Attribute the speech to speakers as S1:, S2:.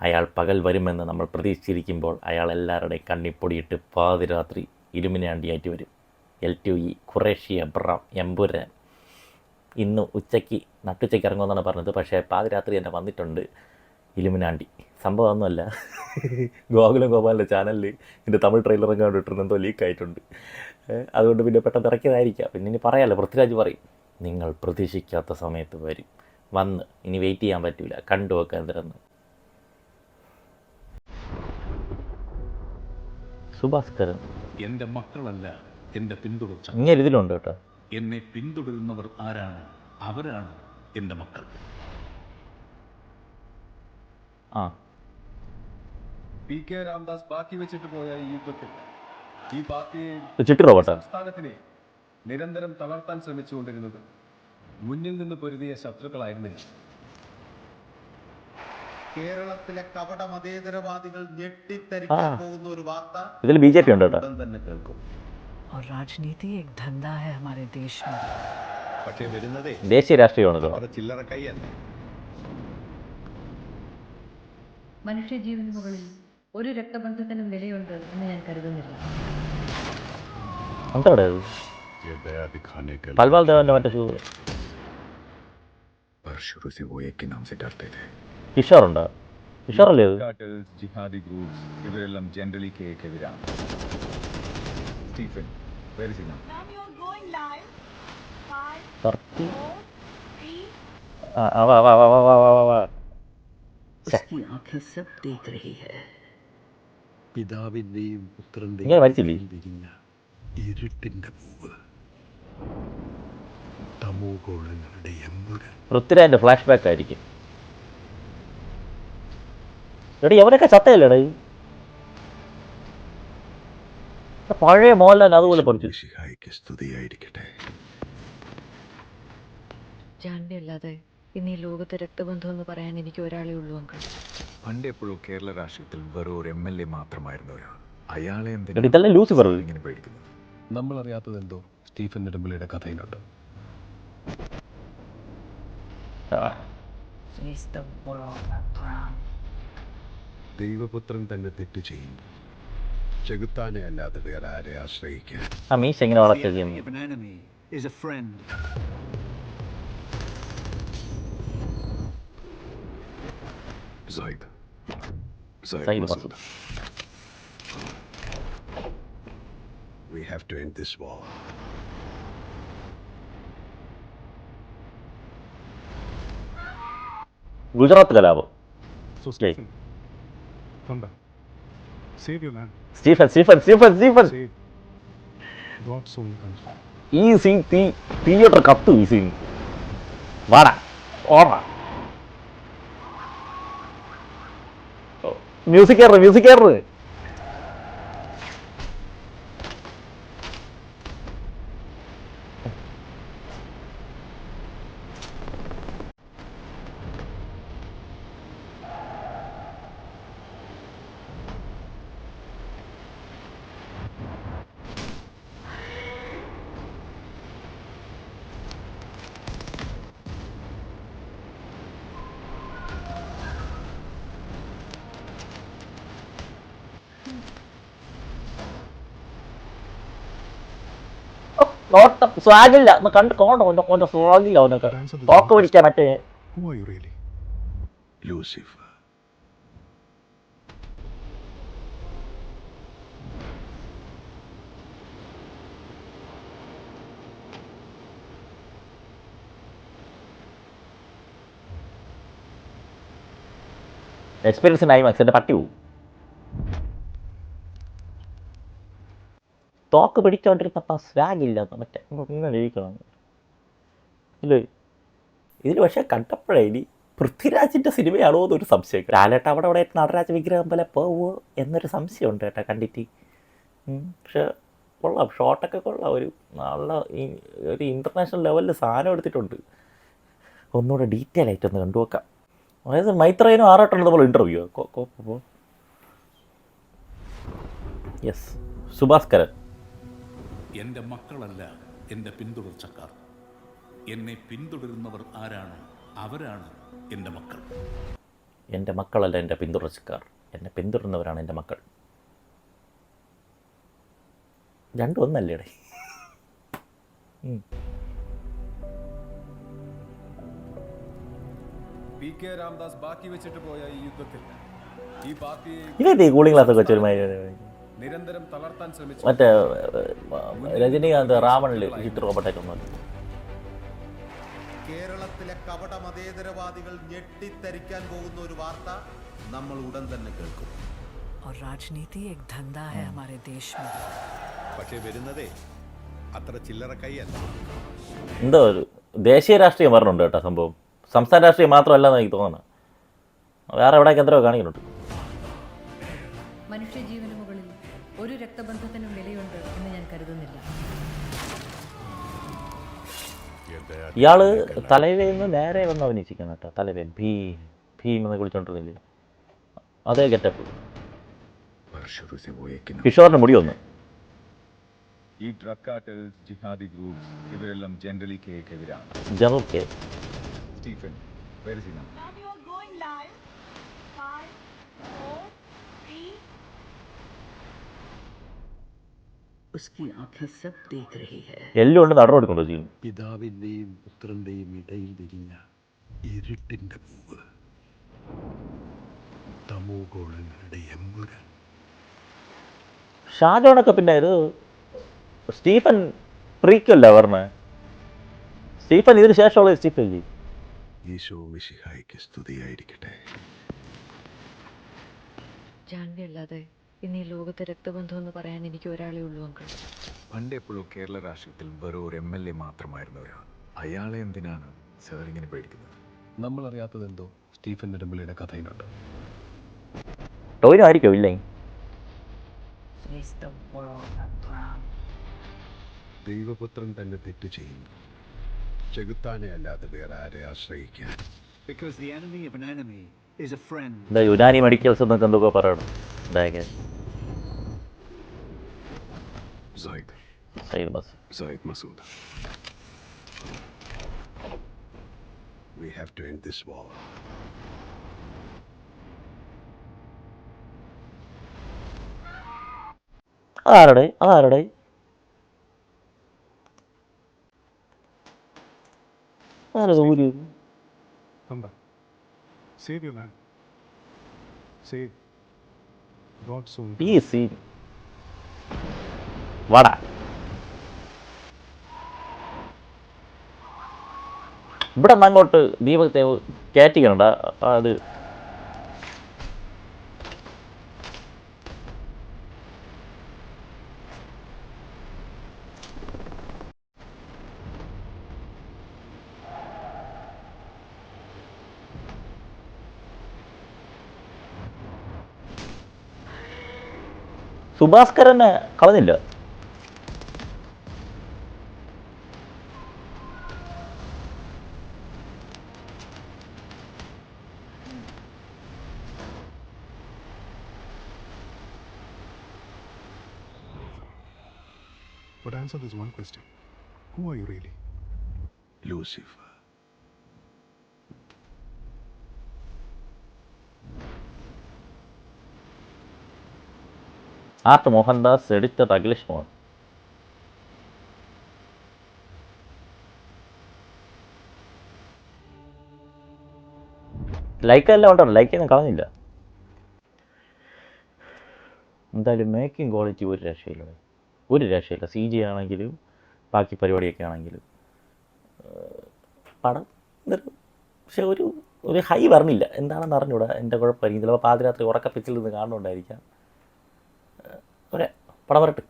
S1: അയാൾ പകൽ വരുമെന്ന് നമ്മൾ പ്രതീക്ഷിച്ചിരിക്കുമ്പോൾ അയാൾ എല്ലാവരുടെയും കണ്ണിപ്പൊടിയിട്ട് പാതിരാത്രി ഇലുമിനാണ്ടിയായിട്ട് വരും. L2E ഖുറേഷി അബ്രാം എമ്പുരാൻ ഇന്ന് ഉച്ചയ്ക്ക് നട്ടുച്ചയ്ക്ക് ഇറങ്ങുമെന്നാണ് പറഞ്ഞത്. പക്ഷേ പാതിരാത്രി തന്നെ വന്നിട്ടുണ്ട് ഇലുമിനാണ്ടി. സംഭവം ഒന്നുമല്ല, ഗോകുലം ഗോപാലിൻ്റെ ചാനലിൽ ഇതിൻ്റെ തമിഴ് ട്രെയിലറൊക്കെ കണ്ടിട്ടുണ്ട്, എന്തോ ലീക്കായിട്ടുണ്ട്. അതുകൊണ്ട് പിന്നെ പെട്ടെന്ന് ഇറക്കിയതായിരിക്കാം. പിന്നെ ഇനി പറയാമല്ലോ, പൃഥ്വിരാജ് പറയും നിങ്ങൾ പ്രതീക്ഷിക്കാത്ത സമയത്ത് വരും, വന്ന് ഇനി വെയിറ്റ് ചെയ്യാൻ പറ്റില്ല, കണ്ടു വെക്കാൻ തരുന്നു. സുഭാസ്കരൻ
S2: എൻ്റെ മക്കളല്ല എൻ്റെ പിന്തുടർച്ച.
S1: ഇങ്ങനെ ഇതിലുണ്ട് കേട്ടോ.
S2: എന്നെ പിന്തുടരുന്നവർ ആരാണ്, അവരാണ് എൻ്റെ മക്കൾ.
S1: ആ
S3: PK രാംദാസ് ബാക്കി വെച്ചിട്ട് പോയ ഈ യുദ്ധത്തിൽ ഈ പാർട്ടിയെ
S1: ചിട്ടി റോബോട്ടാ
S3: സംസ്ഥാനത്തിനെ നിരന്തരം തളർത്താൻ ശ്രമിച്ചുകൊണ്ടിരുന്നത് മുന്നിൽ നിന്ന് പൊരുതിയ ശത്രുക്കളായിരുന്നില്ല.
S4: കേരളത്തിലെ കപട മതേതരവാദികൾ ഞെട്ടിത്തരിക്കാൻ പോകുന്ന ഒരു വാർത്ത
S1: ഇതിൽ BJP ഉണ്ട് കേട്ടോ.
S4: തന്നെ കേൾക്കും.
S5: और राजनीति एक धंधा है हमारे देश में.
S4: പക്ഷേ വരുന്നതേ
S1: ദേശീയ രാഷ്ട്രീയമാണല്ലോ.
S4: അവിടെ ചില്ലറ കൈയല്ല.
S6: മനുഷ്യജീവന് മുകളിൽ ഒരു രക്തബന്ധത്തിനും വിലയുണ്ട് എന്ന് ഞാൻ കരുതുന്നില്ല.
S1: എന്താ പൽവാൾ ദേവന്റെ മറ്റേ ഷൂ കിഷോറുണ്ടോ? കിഷോറല്ലേ ഇത്?
S3: ജിഹാദി ഗ്രൂപ്പ്സ് ഇവരെല്ലാം ജനറലി കേക്കെതിരാണ്. Stephen where is he now?
S7: Now you're going live. 5,
S1: 30
S7: 4, 3.
S1: വാ.
S5: उसकी आंखें सब देख रही है.
S8: പിതാവിൻ്റെയും പുത്രൻ്റെയും
S1: ഇങ്ങനെ മരിച്ചില്ലേ?
S8: വിരിഞ്ഞ ഇരുട്ടിൻ്റെ പൂവ്, തമോഗോളങ്ങളുടെ എമ്പുരാൻ.
S1: പൃഥ്വിരാജിന്റെ ഫ്ലാഷ് ബാക്ക് ആയിരിക്കും. എടീ എവരൊക്കെ ചത്തയല്ലേടാ? പഴയ മോഹൻലാൽ അതുപോലെ പഠിച്ചു.
S8: മിശിഹായ്ക്ക് സ്തുതിയായിരിക്കട്ടെ.
S5: ജാൻവി അല്ലാതെ ഇന്ന് ഈ ലോകത്തെ രക്തബന്ധം എന്ന് പറയാൻ എനിക്ക് ഒരാളേ ഉള്ളൂ അങ്കിൾ.
S9: പണ്ട് എപ്പോഴും കേരള രാഷ്ട്രീയത്തിൽ വെറും ഒരു MLA മാത്രമായിരുന്നു ഒരാൾ. അയാളെ
S1: എടീ ഇതല്ലേ ലൂസിഫർ?
S9: ഇങ്ങനെ പേടിക്കുന്നു.
S3: നമ്മൾ അറിയാത്തത് എന്തോ Stephen നെടുമ്പള്ളിയുടെ കഥയിലുണ്ട്.
S5: Face the world around.
S8: ദൈവപുത്രൻ തന്നെ തെറ്റ് ചെയ്യും. ചെകുത്താനെ അല്ലാതെ വേറെ ആരെ ആശ്രയിക്കാൻ?
S1: ആ മീശ ഇങ്ങനെ വളർത്തുകയും side Masood.
S8: We have to end this war.
S1: Gujarat കലാപം. സ്റ്റീഫൻ ഈ സീൻ തിയേറ്റർ കത്തു. ഈ സീൻ വാടാ ഓടാ. മ്യൂസിക് കയറ്. നോട്ടം സ്വാഗില്ല കണ്ട് കോണ്ട സ്വാഗില്ല അവനൊക്കെ തോക്ക് പിടിക്കാൻ മറ്റേ.
S8: Who are you really? Lucifer.
S1: Experience IMAX എൻ്റെ പട്ടി പോവും. തോക്ക് പിടിച്ചോണ്ടിരുന്നപ്പോൾ സ്വാഗില്ല മറ്റേ ഇങ്ങനെ ഇരിക്കണം. ഇതിൽ പക്ഷേ കണ്ടപ്പോഴേ ഇനി പൃഥ്വിരാജിൻ്റെ സിനിമയാണോ എന്നൊരു സംശയം. ലാലേട്ട അവിടെ നടരാജ വിഗ്രഹം പോലെ പോവോ എന്നൊരു സംശയമുണ്ട് കേട്ടോ കണ്ടിട്ട്. പക്ഷെ കൊള്ളാം, ഷോട്ടൊക്കെ കൊള്ളാം. ഒരു നല്ല ഒരു ഇൻ്റർനാഷണൽ ലെവലിൽ സാധനം എടുത്തിട്ടുണ്ട്. ഒന്നുകൂടെ ഡീറ്റെയിൽ ആയിട്ടൊന്ന് കണ്ടുവെക്കാം. അതായത് മൈത്രേനും ആറാട്ടുള്ളത് പോലെ ഇൻ്റർവ്യൂ. യെസ്, സുഭാസ്കരൻ.
S2: എൻ്റെ മക്കളല്ല എൻ്റെ പിന്തുടർച്ചക്കാർ. എന്നെ പിന്തുടരുന്നവർ ആരാണ്, അവരാണ് എൻ്റെ മക്കൾ.
S1: എൻ്റെ മക്കളല്ല എൻ്റെ പിന്തുടർച്ചക്കാർ, എന്നെ പിന്തുടരുന്നവരാണ് എൻ്റെ മക്കൾ. രണ്ടും ഒന്നല്ലേടെ?
S10: രാംദാസ് ബാക്കി വെച്ചിട്ട് പോയ ഈ യുദ്ധത്തിൽ ഈ പാർട്ടിയെ
S1: ഇതേ കൂളിംഗ് ക്ലാസ്സൊക്കെ വെച്ചൊരു
S10: നിരന്തരം തളർത്താൻ ശ്രമിച്ചു.
S1: മറ്റേ രജനീകാന്ത് രാവണിൽ ഹിറ്റ് റോബോട്ടൊക്കെ ഒന്നും.
S4: കേരളത്തിലെ കപട മതേതരവാദികൾ ഞെട്ടിത്തരിക്കാൻ പോകുന്ന ഒരു വാർത്ത നമ്മൾ ഉടൻ തന്നെ കേൾക്കും.
S11: राजनीति एक धंधा है हमारे देश में.
S8: പക്ഷേ വരുന്നതേ അത്ര ചില്ലറ കൈയല്ല.
S1: എന്തോ ഒരു ദേശീയ രാഷ്ട്രീയം പറഞ്ഞുണ്ട് കേട്ടോ സംഭവം. സംസ്ഥാന രാഷ്ട്രീയം മാത്രമല്ലെന്ന് എനിക്ക് തോന്നുന്നത്. വേറെ എവിടെയൊക്കെ എന്തോ കാണിക്കുന്നുണ്ട്.
S6: മനുഷ്യജീവന് മുകളിൽ ഒരു രക്തബന്ധത്തിനും വിലയുണ്ട് എന്ന് ഞാൻ കരുതുന്നില്ല.
S1: ഇയാള് തലവേയിൽ നിന്ന് നേരെ വന്ന് അഭിനയിച്ചിരിക്കണം കേട്ടോ. തലവേ ഭീം എന്ന് വിളിച്ചോണ്ടിരുന്നില്ലേ, അതേ ഗെറ്റപ്പ്. കിഷോറിന് മുടി വന്നു.
S3: ഈ ഡ്രഗ് കാർട്ടൽസ്, ജിഹാദി ഗ്രൂപ്പ്സ് ഇവരെല്ലാം ജനറലി കെക്കെതിരാണ്.
S1: General K.
S3: Stephen, where is he now?
S7: Now we are going live. 5, 4, 3.
S11: उसकी आंखें सब देख रही है.
S1: എല്ലാം ഉണ്ട് നടന്നു കൊടുക്കുന്നുണ്ടോ ചെയ്യും.
S8: പിതാവിൻ്റെയും പുത്രൻ്റെയും ഇടയിൽ വിരിഞ്ഞ ഇരുട്ടിൻ്റെ പൂവ്, തമോഗോളങ്ങളുടെ എമ്പുരാൻ.
S1: ഷാജോണൊക്കെ പിന്നെ ഇത് സ്റ്റീഫൻ പ്രീക്കല്ല പറഞ്ഞേ. സ്റ്റീഫൻ ഇതിന് ശേഷമുള്ള സ്റ്റീഫൻ അല്ലേ?
S8: ഈശോ മിശിഹായ്ക്ക് സ്തുതിയായിരിക്കട്ടെ.
S5: ജാൻവി അല്ലാതെ ഇന്ന് ഈ ലോകത്തെ രക്തബന്ധം എന്ന് പറയാൻ എനിക്ക് ഒരാളേ ഉള്ളൂ അങ്കിൾ.
S9: പണ്ടെപ്പോഴും കേരള രാഷ്ട്രീയത്തിൽ വെറും ഒരു MLA മാത്രമായിരുന്നവരാണ്. അയാളെ എന്തിനാണ് സാർ ഇങ്ങനെ പേടിക്കുന്നത്?
S10: നമ്മൾ അറിയാത്തത് എന്തോ സ്റ്റീഫൻ നെടുമ്പള്ളിയുടെ കഥയിലുണ്ട്.
S1: ടോയിനും ആയിരിക്കും ഇല്ലേ?
S8: ദൈവപുത്രൻ തന്നെ തെറ്റ് ചെയ്യുന്നു. ചെകുത്താനെ അല്ലാതെ വേറെ ആരെ ആശ്രയിക്കാൻ?
S1: എന്താ യുനാനി മെഡിക്കൽസ് എന്നൊക്കെ എന്തൊക്കെ പറയണം.
S8: Zaid Masood. We have to end this war.
S1: അതാരടെ അതാരടെ ആരത് ഊര്?
S10: Come back. Save your man. Save. God soon.
S1: ഈ സീൻ വാടാ. ഇവിടെ നിന്ന് അങ്ങോട്ട് ദീപത്തെ കയറ്റിക്കണ്ട. അത് സുഭാസ്കരനെ കളഞ്ഞില്ല.
S10: But answer this one question. Who are you really?
S8: Lucifer.
S1: Art Mohandas, editor Akhilesh Mohan. ലൈക്കെല്ലാം ഉണ്ടോ? ലൈക്കൊന്നും കളഞ്ഞില്ല. എന്തായാലും മേക്കിംഗ് ക്വാളിറ്റി ഒരു രക്ഷയില്ല, ഒരു രക്ഷയില്ല. CG ആണെങ്കിലും ബാക്കി പരിപാടിയൊക്കെ ആണെങ്കിലും പടം പക്ഷെ ഒരു ഹൈ പറഞ്ഞില്ല. എന്താണെന്ന് അറിഞ്ഞൂടാ. എൻ്റെ കുഴപ്പമായിരിക്കും. ചിലപ്പോൾ പാതിരാത്രി ഉറക്കപ്പിച്ചിൽ നിന്ന് കാണുന്നുണ്ടായിരിക്കാം. പടം വരട്ടെ.